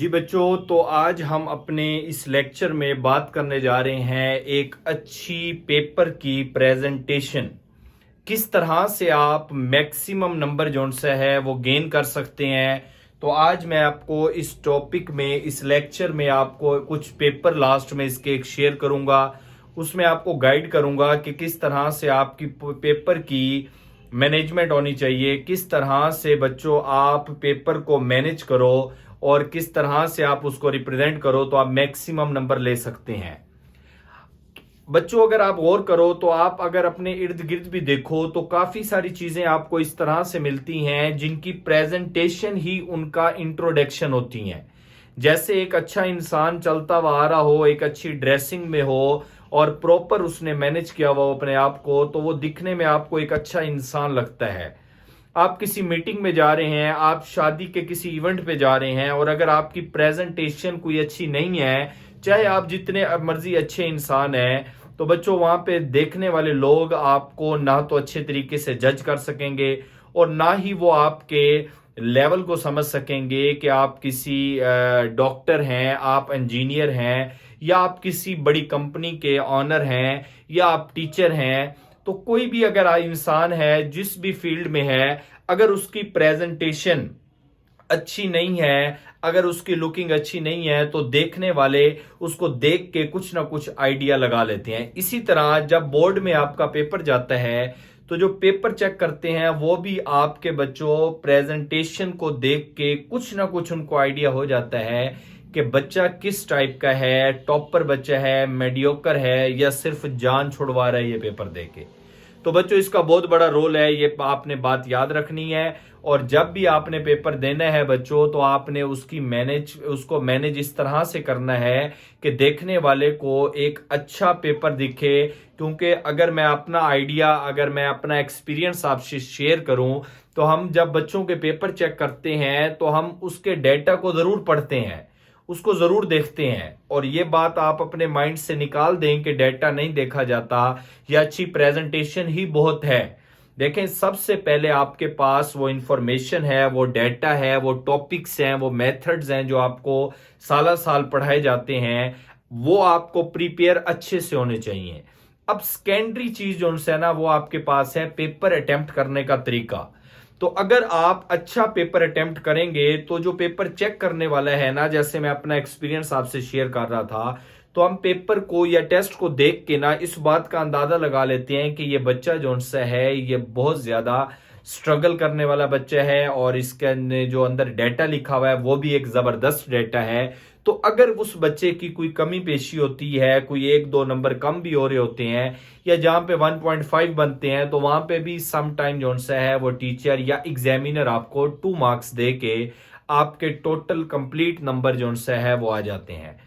जी बच्चों, तो आज हम अपने इस लेक्चर में बात करने जा रहे हैं एक अच्छी पेपर की प्रेजेंटेशन। किस तरह से आप मैक्सिमम नंबर जोन से है वो गेन कर सकते हैं। तो आज मैं आपको इस टॉपिक में, इस लेक्चर में आपको कुछ पेपर लास्ट में इसके एक शेयर करूंगा। उसमें आपको गाइड करूंगा कि किस तरह से आपकी पेपर की मैनेजमेंट होनी चाहिए, किस तरह से बच्चों आप पेपर को मैनेज करो और किस तरह से आप उसको रिप्रेजेंट करो तो आप मैक्सिमम नंबर ले सकते हैं। बच्चों अगर आप गौर करो तो आप अगर अपने इर्द गिर्द भी देखो तो काफी सारी चीजें आपको इस तरह से मिलती हैं जिनकी प्रेजेंटेशन ही उनका इंट्रोडक्शन होती हैं। जैसे एक अच्छा इंसान चलता हुआ आ रहा हो, एक अच्छी ड्रेसिंग में हो और प्रॉपर उसने मैनेज किया हुआ अपने आप को, तो वो दिखने में आपको एक अच्छा इंसान लगता है। आप किसी मीटिंग में जा रहे हैं, आप शादी के किसी इवेंट पे जा रहे हैं और अगर आपकी प्रेजेंटेशन कोई अच्छी नहीं है, चाहे आप जितने मर्जी अच्छे इंसान हैं, तो बच्चों वहां पे देखने वाले लोग आपको ना तो अच्छे तरीके से जज कर सकेंगे और ना ही वो आपके लेवल को समझ सकेंगे कि आप किसी डॉक्टर हैं, आप इंजीनियर हैं, या आप किसी बड़ी कंपनी के ऑनर हैं, या आप टीचर हैं। तो कोई भी अगर इंसान है जिस भी फील्ड में है, अगर उसकी प्रेजेंटेशन अच्छी नहीं है, अगर उसकी लुकिंग अच्छी नहीं है, तो देखने वाले उसको देख के कुछ ना कुछ आइडिया लगा लेते हैं। इसी तरह जब बोर्ड में आपका पेपर जाता है तो जो पेपर चेक करते हैं वो भी आपके बच्चों प्रेजेंटेशन को देख के कुछ ना कुछ उनको आइडिया हो जाता है कि बच्चा किस टाइप का है, टॉपर बच्चा है, मीडियोकर है, या सिर्फ जान छुड़वा रहा है ये पेपर देके। तो बच्चों इसका बहुत बड़ा रोल है, ये आपने बात याद रखनी है। और जब भी आपने पेपर देना है बच्चों, तो आपने उसको मैनेज इस तरह से करना है कि देखने वाले को एक अच्छा पेपर दिखे। क्योंकि अगर मैं अपना आइडिया, अगर मैं अपना एक्सपीरियंस आपसे शेयर करूं, तो हम जब बच्चों के पेपर चेक करते हैं तो हम उसके डेटा को जरूर पढ़ते हैं, उसको जरूर देखते हैं। और ये बात आप अपने माइंड से निकाल दें कि डेटा नहीं देखा जाता या अच्छी प्रेजेंटेशन ही बहुत है। देखें, सबसे पहले आपके पास वो इंफॉर्मेशन है, वो डेटा है, वो टॉपिक्स हैं, वो मेथड्स हैं जो आपको साल साल पढ़ाए जाते हैं, वो आपको प्रिपेयर अच्छे से होने चाहिए। अब सेकेंडरी चीज जो है ना, वो आपके पास है पेपर अटेम्प्ट करने का तरीका। तो अगर आप अच्छा पेपर अटेम्प्ट करेंगे तो जो पेपर चेक करने वाला है ना, जैसे मैं अपना एक्सपीरियंस आपसे शेयर कर रहा था, तो हम पेपर को या टेस्ट को देख के ना इस बात का अंदाजा लगा लेते हैं कि ये बच्चा जो सा है ये बहुत ज्यादा स्ट्रगल करने वाला बच्चा है और इसके जो अंदर डेटा लिखा हुआ है वो भी एक जबरदस्त डेटा है। तो अगर उस बच्चे की कोई कमी पेशी होती है, कोई एक दो नंबर कम भी हो रहे होते हैं, या जहां पे 1.5 बनते हैं, तो वहां पे भी सम टाइम जो सा है वो टीचर या एग्जामिनर आपको 2 मार्क्स दे के आपके टोटल कंप्लीट नंबर जो सा है वो आ जाते हैं।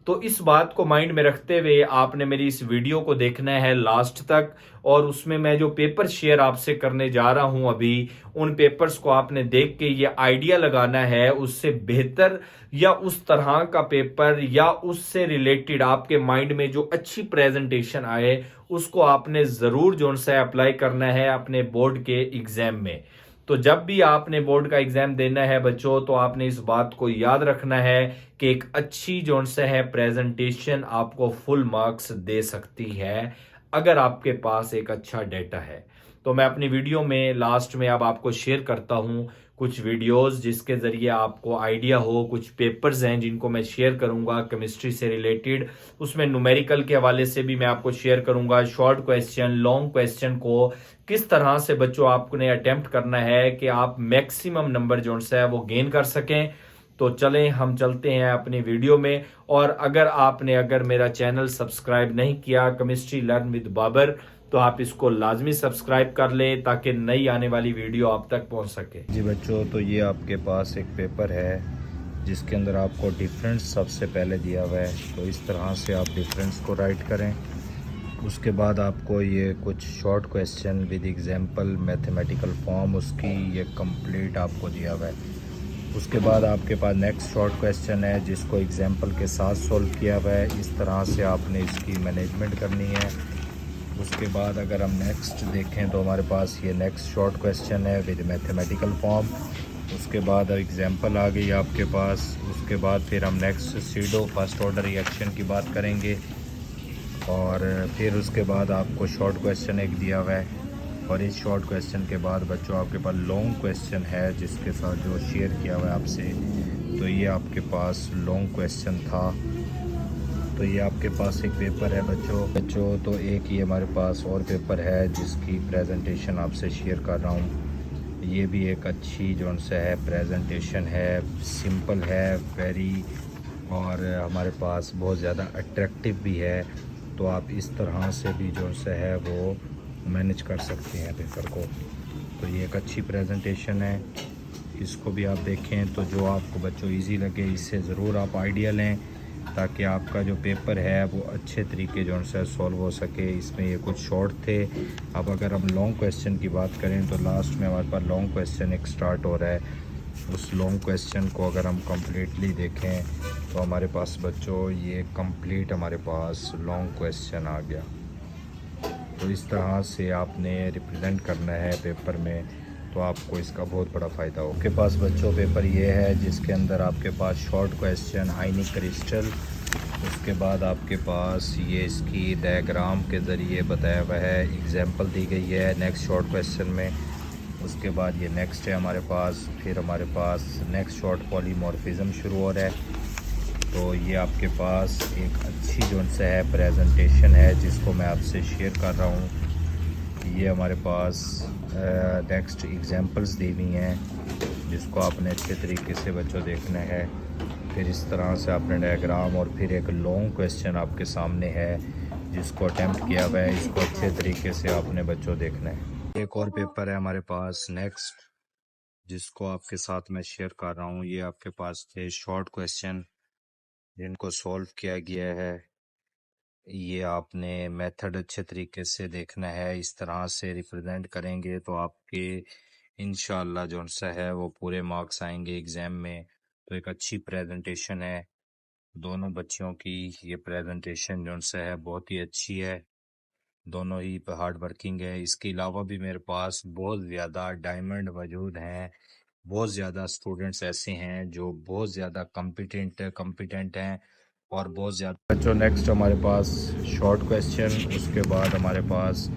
तो इस बात को माइंड में रखते हुए आपने मेरी इस वीडियो को देखना है लास्ट तक, और उसमें मैं जो पेपर शेयर आपसे करने जा रहा हूं अभी, उन पेपर्स को आपने देख के ये आइडिया लगाना है उससे बेहतर या उस तरह का पेपर या उससे रिलेटेड आपके माइंड में जो अच्छी प्रेजेंटेशन आए उसको आपने जरूर जो सा अप्लाई करना है अपने बोर्ड के एग्जाम में। तो जब भी आपने बोर्ड का एग्जाम देना है बच्चों, तो आपने इस बात को याद रखना है कि एक अच्छी जो है प्रेजेंटेशन आपको फुल मार्क्स दे सकती है अगर आपके पास एक अच्छा डेटा है। तो मैं अपनी वीडियो में लास्ट में अब आपको शेयर करता हूं कुछ वीडियोस जिसके जरिए आपको आइडिया हो। कुछ पेपर्स हैं जिनको मैं शेयर करूंगा केमिस्ट्री से रिलेटेड, उसमें न्यूमेरिकल के हवाले से भी मैं आपको शेयर करूंगा। शॉर्ट क्वेश्चन, लॉन्ग क्वेश्चन को किस तरह से बच्चों आपने अटेम्प्ट करना है कि आप मैक्सिमम नंबर जो है वो गेन कर सकें। तो चलें हम चलते हैं अपनी वीडियो में। और अगर मेरा चैनल सब्सक्राइब नहीं किया केमिस्ट्री लर्न विद बाबर, तो आप इसको लाजमी सब्सक्राइब कर लें ताकि नई आने वाली वीडियो आप तक पहुंच सके। जी बच्चों, तो ये आपके पास एक पेपर है जिसके अंदर आपको डिफरेंस सबसे पहले दिया हुआ है। तो इस तरह से आप डिफरेंस को राइट करें। उसके बाद आपको ये कुछ short question with example mathematical form उसकी ये कंप्लीट आपको दिया हुआ है। उसके बाद आपके पास नेक्स्ट शॉर्ट क्वेश्चन है जिसको एग्जांपल के साथ सॉल्व किया हुआ है। इस तरह से आपने इसकी मैनेजमेंट करनी है। उसके बाद अगर हम नेक्स्ट देखें तो हमारे पास ये नेक्स्ट शॉर्ट क्वेश्चन है विद मैथमेटिकल फॉर्म। उसके बाद एग्जाम्पल आ गई आपके पास। उसके बाद फिर हम next pseudo first order reaction की बात करेंगे और फिर उसके बाद आपको शॉर्ट क्वेश्चन एक दिया हुआ है और इस शॉर्ट क्वेश्चन के बाद बच्चों आपके पास लॉन्ग क्वेश्चन है जिसके साथ जो शेयर किया हुआ है आपसे। तो ये आपके पास लॉन्ग क्वेश्चन था। तो ये आपके पास एक पेपर है बच्चों तो एक ये हमारे पास और पेपर है जिसकी प्रेजेंटेशन आपसे शेयर कर रहा हूँ। ये भी एक अच्छी जो सा है प्रेजेंटेशन है, सिंपल है वेरी, और हमारे पास बहुत ज़्यादा अट्रैक्टिव भी है। तो आप इस तरह से भी जो सा है वो मैनेज कर सकते हैं पेपर को। तो ये एक अच्छी प्रेजेंटेशन है, इसको भी आप देखें तो जो आपको बच्चों इजी लगे इससे ज़रूर आप आइडिया लें ताकि आपका जो पेपर है वो अच्छे तरीके जो है सॉल्व हो सके। इसमें ये कुछ शॉर्ट थे। अब अगर हम लॉन्ग क्वेश्चन की बात करें तो लास्ट में हमारे पास लॉन्ग क्वेश्चन एक स्टार्ट हो रहा है। उस लॉन्ग क्वेश्चन को अगर हम कम्प्लीटली देखें तो हमारे पास बच्चों ये कंप्लीट हमारे पास लॉन्ग क्वेश्चन आ गया। तो इस तरह से आपने रिप्रेजेंट करना है पेपर में तो आपको इसका बहुत बड़ा फ़ायदा हो। आपके पास बच्चों पेपर ये है जिसके अंदर आपके पास शॉर्ट क्वेश्चन आयनिक क्रिस्टल, उसके बाद आपके पास ये इसकी डायग्राम के ज़रिए बताया हुआ है, एग्जांपल दी गई है नेक्स्ट शॉर्ट क्वेश्चन में। उसके बाद ये नेक्स्ट है हमारे पास, फिर हमारे पास नेक्स्ट शॉर्ट पॉलीमॉर्फिज्म शुरू हो रहा है। तो ये आपके पास एक अच्छी जो सा है प्रेजेंटेशन है जिसको मैं आपसे शेयर कर रहा हूँ। ये हमारे पास नेक्स्ट एग्जांपल्स दी हुई हैं जिसको आपने अच्छे तरीके से बच्चों देखना है। फिर इस तरह से आपने डायग्राम और फिर एक लॉन्ग क्वेश्चन आपके सामने है जिसको अटेम्प्ट किया हुआ है, इसको अच्छे तरीके से आपने बच्चों देखना है। एक और पेपर है हमारे पास नेक्स्ट जिसको आपके साथ मैं शेयर कर रहा हूँ। ये आपके पास थे शॉर्ट क्वेश्चन जिनको सॉल्व किया गया है। ये आपने मेथड अच्छे तरीके से देखना है, इस तरह से रिप्रेजेंट करेंगे तो आपके इंशाल्लाह जो सा है वो पूरे मार्क्स आएंगे एग्ज़ाम में। तो एक अच्छी प्रेजेंटेशन है, दोनों बच्चियों की ये प्रेजेंटेशन जो सा है बहुत ही अच्छी है, दोनों ही हार्ड वर्किंग है। इसके अलावा भी मेरे पास बहुत ज़्यादा डायमंड मौजूद हैं, बहुत ज़्यादा स्टूडेंट्स ऐसे हैं जो बहुत ज़्यादा कॉम्पिटेंट हैं और बहुत ज़्यादा बच्चों। नेक्स्ट हमारे पास शॉर्ट क्वेश्चन, उसके बाद हमारे पास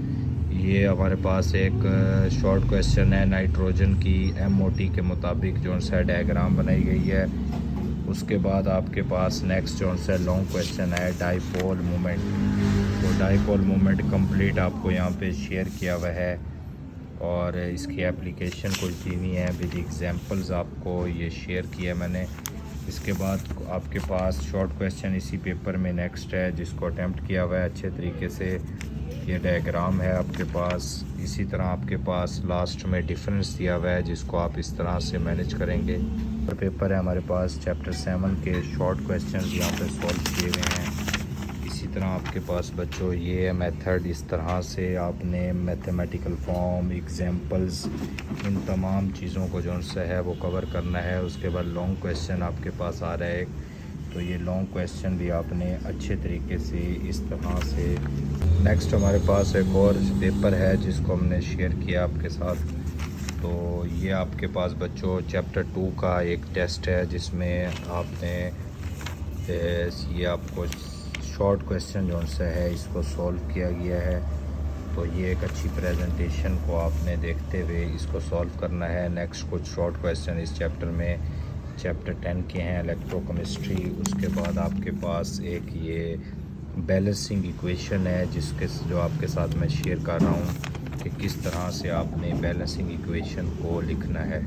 ये हमारे पास एक शॉर्ट क्वेश्चन है नाइट्रोजन की MOT के मुताबिक जो सा डायग्राम बनाई गई है। उसके बाद आपके पास नेक्स्ट जो सा लॉन्ग क्वेश्चन है डाइपोल मोमेंट। तो डाइपोल मोमेंट कंप्लीट आपको यहाँ पे शेयर किया हुआ है और इसकी एप्लीकेशन कुछ दी हुई है विद एग्जांपल्स आपको ये शेयर किया मैंने। इसके बाद आपके पास शॉर्ट क्वेश्चन इसी पेपर में नेक्स्ट है जिसको अटेम्प्ट किया हुआ है अच्छे तरीके से। ये डायग्राम है आपके पास। इसी तरह आपके पास लास्ट में डिफरेंस दिया हुआ है जिसको आप इस तरह से मैनेज करेंगे। और पेपर है हमारे पास चैप्टर 7 के शॉर्ट क्वेश्चन यहाँ पे सॉल्व किए हुए हैं। इसी तरह आपके पास बच्चों ये मेथड, इस तरह से आपने मैथमेटिकल फॉर्म, एग्जांपल्स, इन तमाम चीज़ों को जो सा है वो कवर करना है। उसके बाद लॉन्ग क्वेश्चन आपके पास आ रहा है एक, तो ये लॉन्ग क्वेश्चन भी आपने अच्छे तरीके से इस तरह से। नेक्स्ट हमारे पास एक और पेपर है जिसको हमने शेयर किया आपके साथ। तो ये आपके पास बच्चों चैप्टर 2 का एक टेस्ट है जिसमें आपने ये आपको शॉर्ट क्वेश्चन जो सा है इसको सॉल्व किया गया है। तो ये एक अच्छी प्रेजेंटेशन को आपने देखते हुए इसको सॉल्व करना है। नेक्स्ट कुछ शॉर्ट क्वेश्चन इस चैप्टर में चैप्टर 10 के हैं इलेक्ट्रोकेमिस्ट्री। उसके बाद आपके पास एक ये बैलेंसिंग इक्वेशन है जिसके जो आपके साथ मैं शेयर कर रहा हूँ कि किस तरह से आपने बैलेंसिंग इक्वेशन को लिखना है।